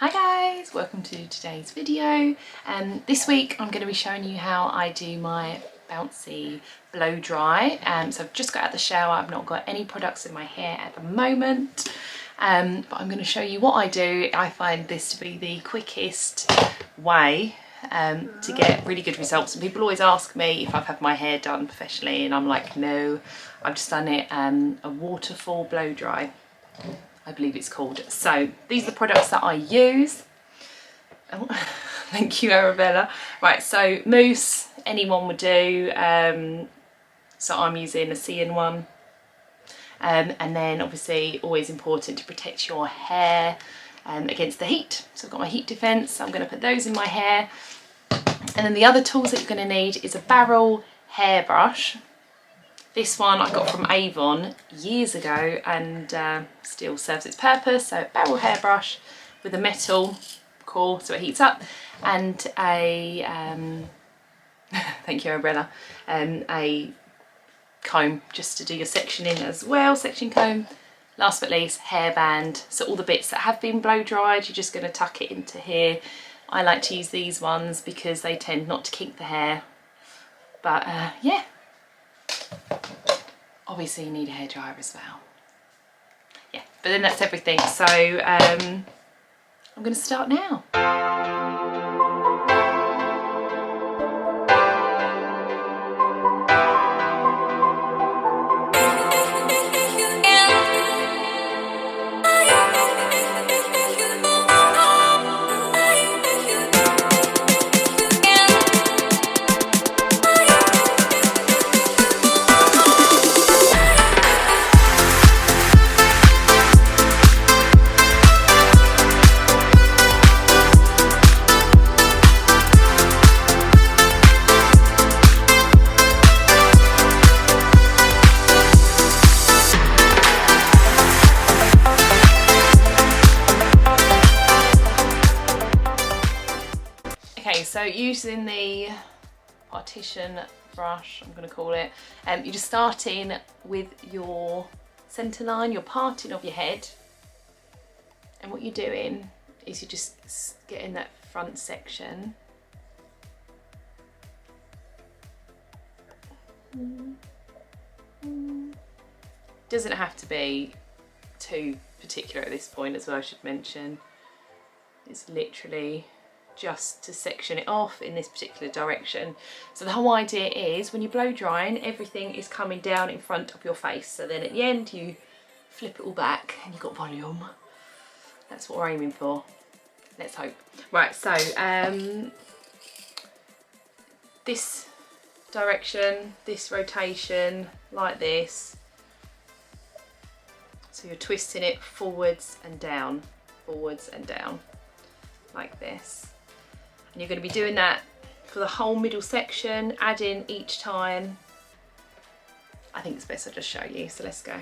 Hi guys, welcome to today's video. This week I'm going to be showing you how I do my Bouncy blow dry. So I've just got out of the shower, I've not got any products in my hair at the moment, but I'm going to show you what I do. I find this to be the quickest way to get really good results, and people always ask me if I've had my hair done professionally, and I'm like, no, I've just done it a waterfall blow dry, I believe it's called. So these are the products that I use. Oh, thank you, Arabella. Right, so mousse, anyone would do. So I'm using a CN one. And then obviously always important to protect your hair against the heat. So I've got my heat defense, so I'm going to put those in my hair. And then the other tools that you're going to need is a barrel hairbrush. This one I got from Avon years ago and still serves its purpose. So barrel hairbrush with a metal core so it heats up, and a thank you, Umbrella, a comb just to do your sectioning as well, section comb. Last but not least, hairband. So all the bits that have been blow dried, you're just going to tuck it into here. I like to use these ones because they tend not to kink the hair, but yeah. Obviously you need a hairdryer as well. Yeah, but then that's everything. So I'm going to start now. Okay, so using the partition brush, I'm going to call it, you're just starting with your centre line, your parting of your head, and what you're doing is you're just getting that front section. Doesn't have to be too particular at this point as well, I should mention. It's literally just to section it off in this particular direction. So the whole idea is when you're blow drying, everything is coming down in front of your face, so then at the end you flip it all back and you've got volume. That's what we're aiming for, let's hope. Right, so this direction, this rotation, like this, so you're twisting it forwards and down, like this. And you're going to be doing that for the whole middle section, adding each time. I think it's best I just show you, so let's go.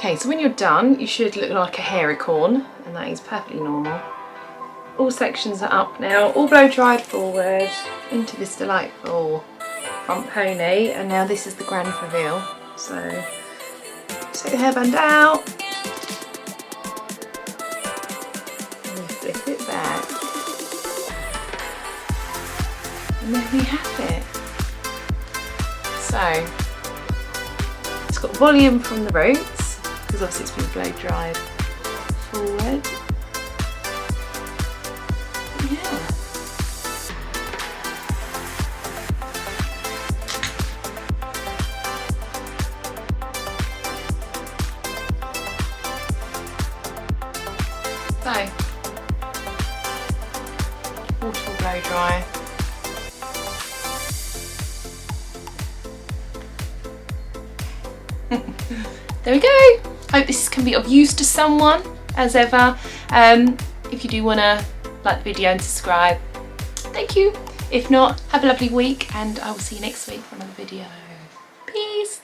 Okay, so when you're done, you should look like a hairy-corn, and that is perfectly normal. All sections are up now, all blow dried forward into this delightful front pony, and now this is the grand reveal. So take the hairband out and you flip it back, and there we have it. So it's got volume from the roots because obviously it's been blow dried forward. Yeah. So, waterfall blow dry. There we go. Hope this can be of use to someone, as ever. If you do want to like the video and subscribe, thank you. If not, have a lovely week, and I will see you next week for another video. Peace.